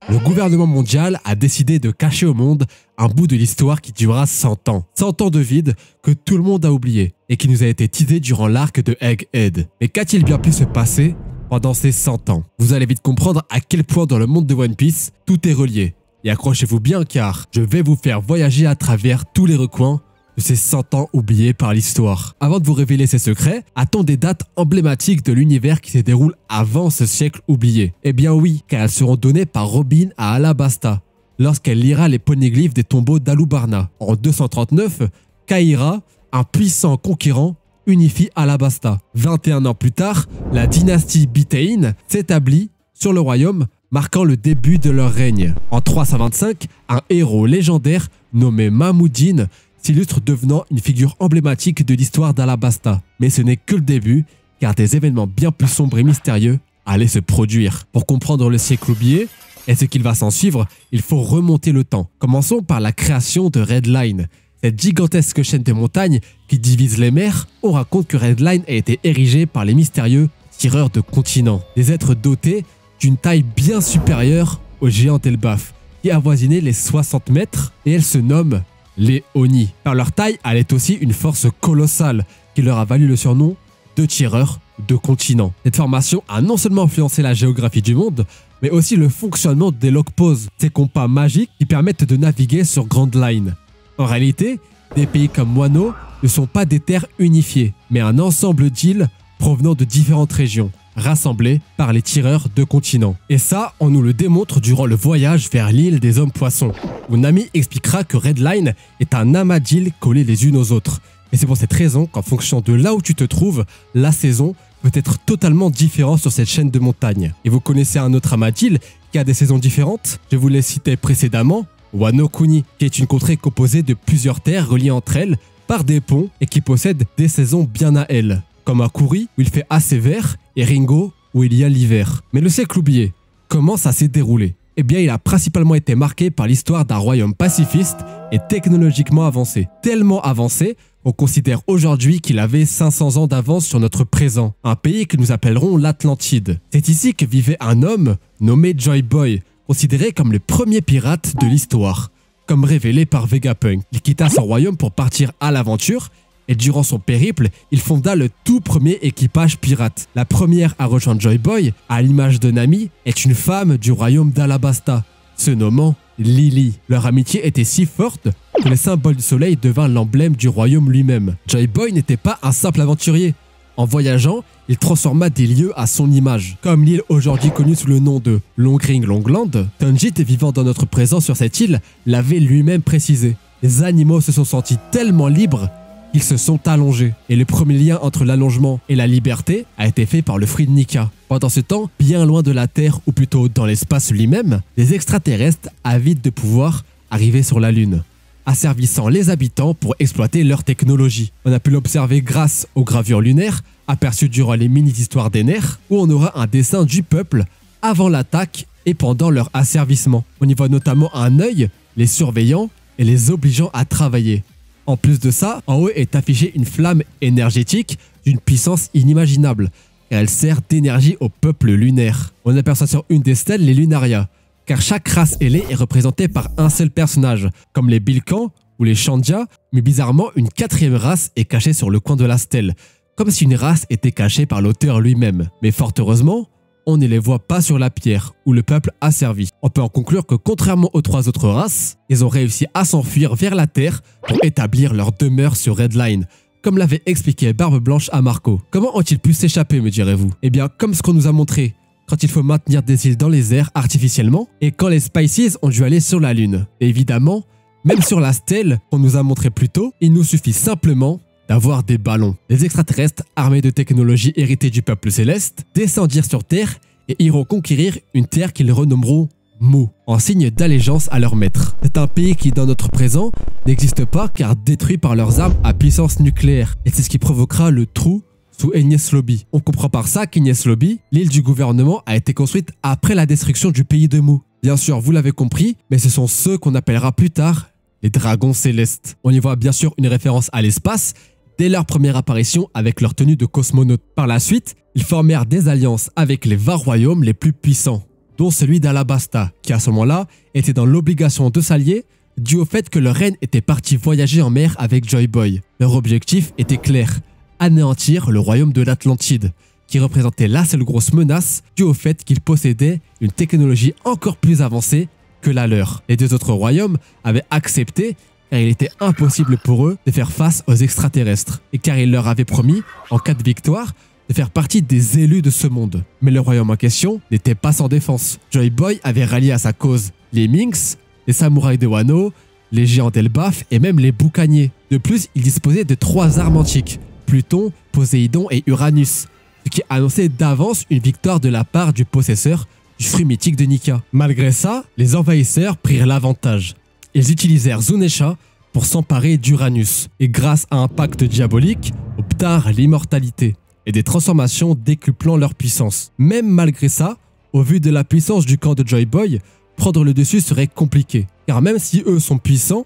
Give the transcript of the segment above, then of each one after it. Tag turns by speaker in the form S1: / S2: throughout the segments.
S1: Le gouvernement mondial a décidé de cacher au monde un bout de l'histoire qui durera 100 ans. 100 ans de vide que tout le monde a oublié et qui nous a été teasé durant l'arc de Egghead. Mais qu'a-t-il bien pu se passer pendant ces 100 ans? Vous allez vite comprendre à quel point dans le monde de One Piece, tout est relié. Et accrochez-vous bien car je vais vous faire voyager à travers tous les recoins de ces 100 ans oubliés par l'histoire. Avant de vous révéler ces secrets, a-t-on des dates emblématiques de l'univers qui se déroulent avant ce siècle oublié? Eh bien oui, car elles seront données par Robin à Alabasta, lorsqu'elle lira les poneglyphes des tombeaux d'Alubarna. En 239, Kaira, un puissant conquérant, unifie Alabasta. 21 ans plus tard, la dynastie Bitain s'établit sur le royaume, marquant le début de leur règne. En 325, un héros légendaire nommé Mahmoudine s'illustre devenant une figure emblématique de l'histoire d'Alabasta. Mais ce n'est que le début, car des événements bien plus sombres et mystérieux allaient se produire. Pour comprendre le siècle oublié et ce qu'il va s'en suivre, il faut remonter le temps. Commençons par la création de Red Line. Cette gigantesque chaîne de montagnes qui divise les mers, on raconte que Red Line a été érigée par les mystérieux tireurs de continents. Des êtres dotés d'une taille bien supérieure aux géants d'Elbaf, qui avoisinaient les 60 mètres, et elles se nomment les Oni. Par leur taille, elle est aussi une force colossale qui leur a valu le surnom de tireurs de continents. Cette formation a non seulement influencé la géographie du monde, mais aussi le fonctionnement des log-poses, ces compas magiques qui permettent de naviguer sur Grand Line. En réalité, des pays comme Wano ne sont pas des terres unifiées, mais un ensemble d'îles provenant de différentes régions, rassemblés par les tireurs de continents. Et ça, on nous le démontre durant le voyage vers l'île des hommes-poissons, où Nami expliquera que Red Line est un amas d'îles collées les unes aux autres. Et c'est pour cette raison qu'en fonction de là où tu te trouves, la saison peut être totalement différente sur cette chaîne de montagnes. Et vous connaissez un autre amas d'îles qui a des saisons différentes? Je vous l'ai cité précédemment, Wano Kuni, qui est une contrée composée de plusieurs terres reliées entre elles par des ponts et qui possède des saisons bien à elle, comme à Kuri où il fait assez vert et Ringo où il y a l'hiver. Mais le siècle oublié, comment ça s'est déroulé? Eh bien, il a principalement été marqué par l'histoire d'un royaume pacifiste et technologiquement avancé. Tellement avancé qu'on considère aujourd'hui qu'il avait 500 ans d'avance sur notre présent, un pays que nous appellerons l'Atlantide. C'est ici que vivait un homme nommé Joy Boy, considéré comme le premier pirate de l'histoire. Comme révélé par Vegapunk, il quitta son royaume pour partir à l'aventure et durant son périple, il fonda le tout premier équipage pirate. La première à rejoindre Joy Boy, à l'image de Nami, est une femme du royaume d'Alabasta, se nommant Lily. Leur amitié était si forte que le symbole du soleil devint l'emblème du royaume lui-même. Joy Boy n'était pas un simple aventurier. En voyageant, il transforma des lieux à son image. Comme l'île aujourd'hui connue sous le nom de Longring Longland, Tanjit, vivant dans notre présent sur cette île, l'avait lui-même précisé. Les animaux se sont sentis tellement libres qu'ils se sont allongés. Et le premier lien entre l'allongement et la liberté a été fait par le fruit de Nika. Pendant ce temps, bien loin de la Terre, ou plutôt dans l'espace lui-même, des extraterrestres avides de pouvoir arrivaient sur la Lune, asservissant les habitants pour exploiter leur technologie. On a pu l'observer grâce aux gravures lunaires, aperçues durant les mini-histoires des nerfs, où on aura un dessin du peuple avant l'attaque et pendant leur asservissement. On y voit notamment un œil, les surveillant et les obligeant à travailler. En plus de ça, en haut est affichée une flamme énergétique d'une puissance inimaginable, car elle sert d'énergie au peuple lunaire. On aperçoit sur une des stèles les Lunaria, car chaque race ailée est représentée par un seul personnage, comme les Bilkans ou les Shandia, mais bizarrement, une quatrième race est cachée sur le coin de la stèle, comme si une race était cachée par l'auteur lui-même. Mais fort heureusement, on ne les voit pas sur la pierre, où le peuple a servi. On peut en conclure que contrairement aux trois autres races, ils ont réussi à s'enfuir vers la Terre pour établir leur demeure sur Red Line, comme l'avait expliqué Barbe Blanche à Marco. Comment ont-ils pu s'échapper, me direz-vous? Eh bien, comme ce qu'on nous a montré, quand il faut maintenir des îles dans les airs artificiellement, et quand les Spices ont dû aller sur la Lune. Et évidemment, même sur la stèle qu'on nous a montré plus tôt, il nous suffit simplement d'avoir des ballons. Les extraterrestres, armés de technologies héritées du peuple céleste, descendirent sur Terre et iront conquérir une terre qu'ils renommeront Mu, en signe d'allégeance à leur maître. C'est un pays qui, dans notre présent, n'existe pas car détruit par leurs armes à puissance nucléaire. Et c'est ce qui provoquera le trou sous Enies Lobby. On comprend par ça qu'Enies Lobby, l'île du gouvernement, a été construite après la destruction du pays de Mu. Bien sûr, vous l'avez compris, mais ce sont ceux qu'on appellera plus tard les dragons célestes. On y voit bien sûr une référence à l'espace dès leur première apparition avec leur tenue de cosmonautes. Par la suite, ils formèrent des alliances avec les 20 royaumes les plus puissants, dont celui d'Alabasta, qui à ce moment-là était dans l'obligation de s'allier dû au fait que leur reine était partie voyager en mer avec Joy Boy. Leur objectif était clair, anéantir le royaume de l'Atlantide, qui représentait la seule grosse menace due au fait qu'ils possédaient une technologie encore plus avancée que la leur. Les deux autres royaumes avaient accepté car il était impossible pour eux de faire face aux extraterrestres et car ils leur avaient promis, en cas de victoire, de faire partie des élus de ce monde. Mais le royaume en question n'était pas sans défense. Joy Boy avait rallié à sa cause les Minks, les samouraïs de Wano, les géants d'Elbaf et même les boucaniers. De plus, il disposait de 3 armes antiques, Pluton, Poséidon et Uranus, ce qui annonçait d'avance une victoire de la part du possesseur du fruit mythique de Nika. Malgré ça, les envahisseurs prirent l'avantage. Ils utilisèrent Zunesha pour s'emparer d'Uranus et grâce à un pacte diabolique, obtinrent l'immortalité et des transformations décuplant leur puissance. Même malgré ça, au vu de la puissance du camp de Joy Boy, prendre le dessus serait compliqué, car même si eux sont puissants,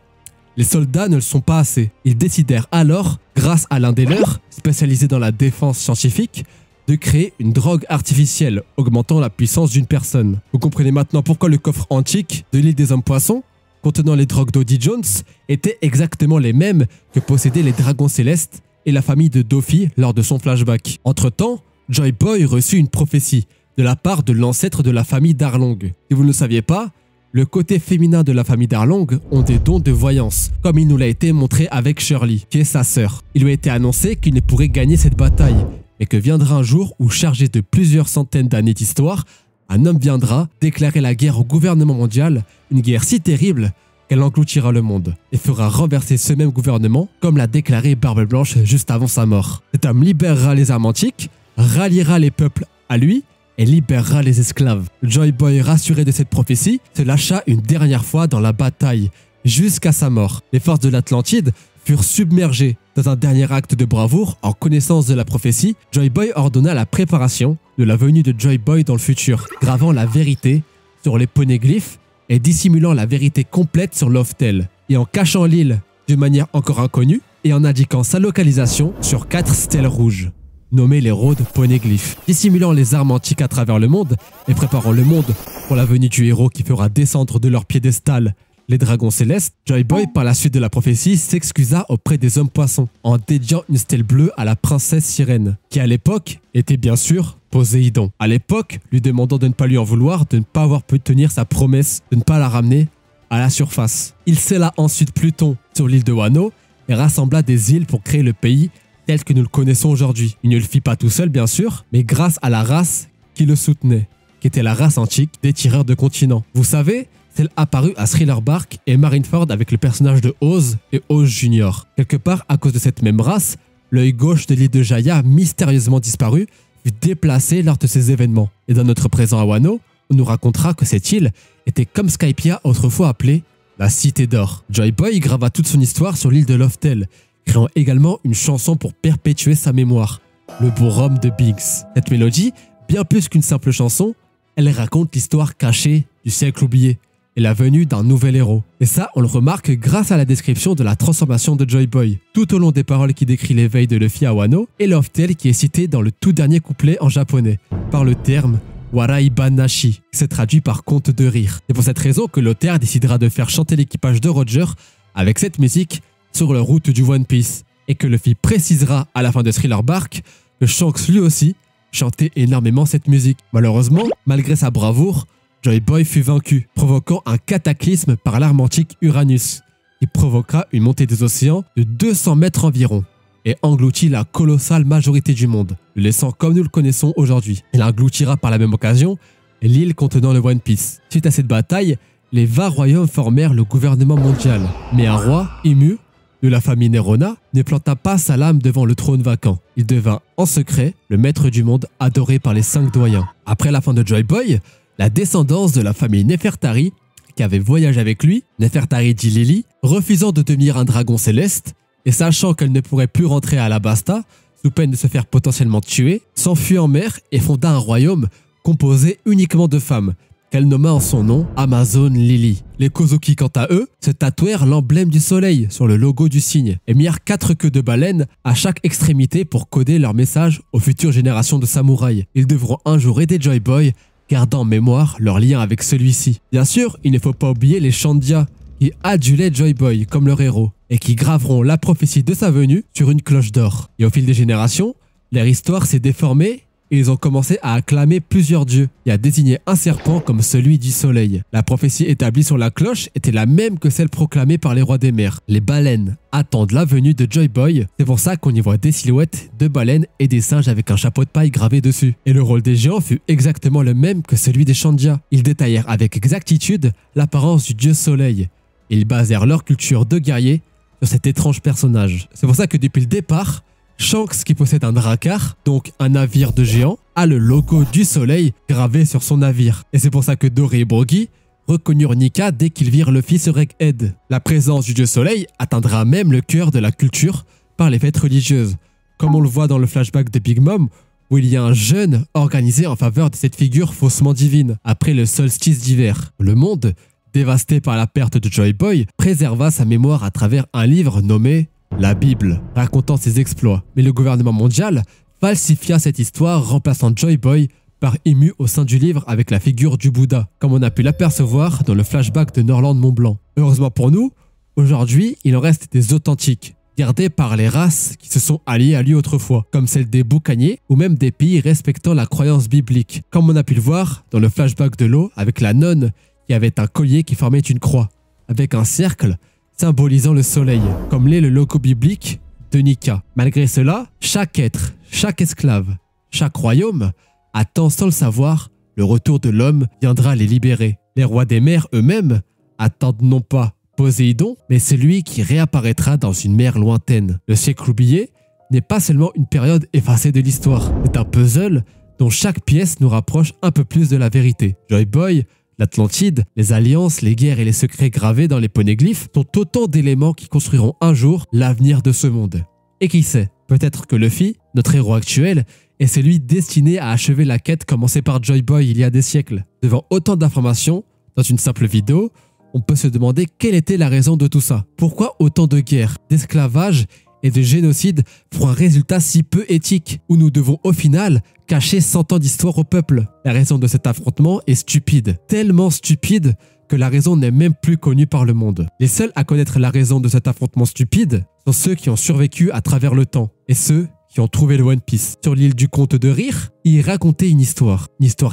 S1: les soldats ne le sont pas assez. Ils décidèrent alors, grâce à l'un des leurs, spécialisé dans la défense scientifique, de créer une drogue artificielle, augmentant la puissance d'une personne. Vous comprenez maintenant pourquoi le coffre antique de l'île des Hommes-Poissons, contenant les drogues d'Odie Jones, étaient exactement les mêmes que possédaient les dragons célestes et la famille de Doffy lors de son flashback. Entre-temps, Joy Boy reçut une prophétie de la part de l'ancêtre de la famille d'Arlong. Si vous ne le saviez pas, le côté féminin de la famille d'Arlong ont des dons de voyance, comme il nous l'a été montré avec Shirley, qui est sa sœur. Il lui a été annoncé qu'il ne pourrait gagner cette bataille, mais que viendra un jour où, chargé de plusieurs centaines d'années d'histoire, un homme viendra déclarer la guerre au gouvernement mondial, une guerre si terrible qu'elle engloutira le monde, et fera renverser ce même gouvernement, comme l'a déclaré Barbe Blanche juste avant sa mort. Cet homme libérera les armes antiques, ralliera les peuples à lui, et libérera les esclaves. Joy Boy, rassuré de cette prophétie, se lâcha une dernière fois dans la bataille, jusqu'à sa mort. Les forces de l'Atlantide furent submergées. Dans un dernier acte de bravoure, en connaissance de la prophétie, Joy Boy ordonna la préparation de la venue de Joy Boy dans le futur, gravant la vérité sur les poneglyphes et dissimulant la vérité complète sur Loftel, et en cachant l'île d'une manière encore inconnue, et en indiquant sa localisation sur 4 stèles rouges, nommés les Rhodes Poneglyphes, dissimulant les armes antiques à travers le monde et préparant le monde pour la venue du héros qui fera descendre de leur piédestal les dragons célestes. Joy Boy, par la suite de la prophétie, s'excusa auprès des hommes poissons en dédiant une stèle bleue à la princesse sirène, qui à l'époque était bien sûr Poséidon. À l'époque, lui demandant de ne pas lui en vouloir, de ne pas avoir pu tenir sa promesse de ne pas la ramener à la surface. Il scella ensuite Pluton sur l'île de Wano et rassembla des îles pour créer le pays tel que nous le connaissons aujourd'hui. Il ne le fit pas tout seul bien sûr, mais grâce à la race qui le soutenait, qui était la race antique des tireurs de continents. Vous savez, celle apparue à Thriller Bark et Marineford avec le personnage de Oz et Oz Junior. Quelque part, à cause de cette même race, l'œil gauche de l'île de Jaya, mystérieusement disparu, fut déplacé lors de ces événements. Et dans notre présent à Wano, on nous racontera que cette île était comme Skypiea autrefois appelée la Cité d'Or. Joy Boy grava toute son histoire sur l'île de Loftel, créant également une chanson pour perpétuer sa mémoire, le beau rhum de Biggs. Cette mélodie, bien plus qu'une simple chanson, elle raconte l'histoire cachée du siècle oublié et la venue d'un nouvel héros. Et ça, on le remarque grâce à la description de la transformation de Joy Boy, tout au long des paroles qui décrit l'éveil de Luffy à Wano, et Loftel qui est cité dans le tout dernier couplet en japonais, par le terme Waraibanashi, qui se traduit par conte de rire. C'est pour cette raison que l'auteur décidera de faire chanter l'équipage de Roger avec cette musique sur la route du One Piece, et que Luffy précisera à la fin de Thriller Bark que Shanks lui aussi chantait énormément cette musique. Malheureusement, malgré sa bravoure, Joy Boy fut vaincu, provoquant un cataclysme par l'arme antique Uranus, qui provoqua une montée des océans de 200 mètres environ, et engloutit la colossale majorité du monde, le laissant comme nous le connaissons aujourd'hui. Il engloutira par la même occasion l'île contenant le One Piece. Suite à cette bataille, les 20 royaumes formèrent le gouvernement mondial, mais un roi, Imu, de la famille Nerona, ne planta pas sa lame devant le trône vacant. Il devint en secret le maître du monde adoré par les 5 doyens. Après la fin de Joy Boy, la descendance de la famille Nefertari, qui avait voyagé avec lui, Nefertari dit Lily, refusant de devenir un dragon céleste, et sachant qu'elle ne pourrait plus rentrer à Alabasta, sous peine de se faire potentiellement tuer, s'enfuit en mer et fonda un royaume composé uniquement de femmes, qu'elle nomma en son nom Amazon Lily. Les Kozuki, quant à eux, se tatouèrent l'emblème du soleil sur le logo du signe et mirent 4 queues de baleine à chaque extrémité pour coder leur message aux futures générations de samouraïs. Ils devront un jour aider Joy Boy gardant en mémoire leur lien avec celui-ci. Bien sûr, il ne faut pas oublier les Shandia, qui adulaient Joy Boy comme leur héros, et qui graveront la prophétie de sa venue sur une cloche d'or. Et au fil des générations, leur histoire s'est déformée et ils ont commencé à acclamer plusieurs dieux et à désigner un serpent comme celui du soleil. La prophétie établie sur la cloche était la même que celle proclamée par les rois des mers. Les baleines attendent la venue de Joy Boy, c'est pour ça qu'on y voit des silhouettes de baleines et des singes avec un chapeau de paille gravé dessus. Et le rôle des géants fut exactement le même que celui des Shandia. Ils détaillèrent avec exactitude l'apparence du dieu soleil. Ils basèrent leur culture de guerrier sur cet étrange personnage. C'est pour ça que depuis le départ, Shanks, qui possède un drakkar, donc un navire de géant, a le logo du soleil gravé sur son navire. Et c'est pour ça que Dory et Broggy reconnurent Nika dès qu'ils virent le fils Egghead. La présence du dieu soleil atteindra même le cœur de la culture par les fêtes religieuses, comme on le voit dans le flashback de Big Mom, où il y a un jeûne organisé en faveur de cette figure faussement divine, après le solstice d'hiver. Le monde, dévasté par la perte de Joy Boy, préserva sa mémoire à travers un livre nommé la Bible, racontant ses exploits. Mais le gouvernement mondial falsifia cette histoire, remplaçant Joy Boy par Imu au sein du livre avec la figure du Bouddha, comme on a pu l'apercevoir dans le flashback de Norland Mont-Blanc. Heureusement pour nous, aujourd'hui, il en reste des authentiques, gardés par les races qui se sont alliées à lui autrefois, comme celle des boucaniers ou même des pays respectant la croyance biblique, comme on a pu le voir dans le flashback de l'eau avec la nonne qui avait un collier qui formait une croix, avec un cercle symbolisant le soleil, comme l'est le logo biblique de Nika. Malgré cela, chaque être, chaque esclave, chaque royaume attend sans le savoir le retour de l'homme viendra les libérer. Les rois des mers eux-mêmes attendent non pas Poséidon, mais celui qui réapparaîtra dans une mer lointaine. Le siècle oublié n'est pas seulement une période effacée de l'histoire, c'est un puzzle dont chaque pièce nous rapproche un peu plus de la vérité. Joy Boy, l'Atlantide, les alliances, les guerres et les secrets gravés dans les poneglyphes sont autant d'éléments qui construiront un jour l'avenir de ce monde. Et qui sait, peut-être que Luffy, notre héros actuel, est celui destiné à achever la quête commencée par Joy Boy il y a des siècles. Devant autant d'informations, dans une simple vidéo, on peut se demander quelle était la raison de tout ça. Pourquoi autant de guerres, d'esclavage et de génocide pour un résultat si peu éthique, où nous devons au final cacher 100 ans d'histoire au peuple. La raison de cet affrontement est stupide, tellement stupide que la raison n'est même plus connue par le monde. Les seuls à connaître la raison de cet affrontement stupide sont ceux qui ont survécu à travers le temps, et ceux qui ont trouvé le One Piece. Sur l'île du Conte de Rire, il racontait une histoire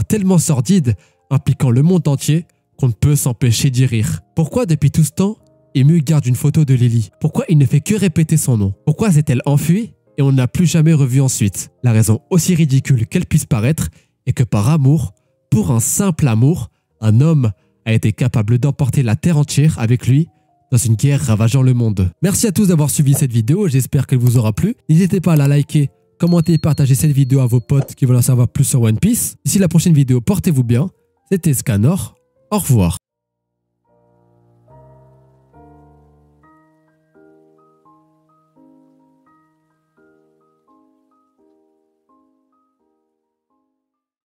S1: tellement sordide, impliquant le monde entier, qu'on ne peut s'empêcher d'y rire. Pourquoi depuis tout ce temps, Imu garde une photo de Lily? Pourquoi il ne fait que répéter son nom? Pourquoi s'est-elle enfuie et on ne l'a plus jamais revue ensuite? La raison aussi ridicule qu'elle puisse paraître est que par amour, pour un simple amour, un homme a été capable d'emporter la terre entière avec lui dans une guerre ravageant le monde. Merci à tous d'avoir suivi cette vidéo, j'espère qu'elle vous aura plu. N'hésitez pas à la liker, commenter et partager cette vidéo à vos potes qui veulent en savoir plus sur One Piece. D'ici la prochaine vidéo, portez-vous bien. C'était Scanor, au revoir.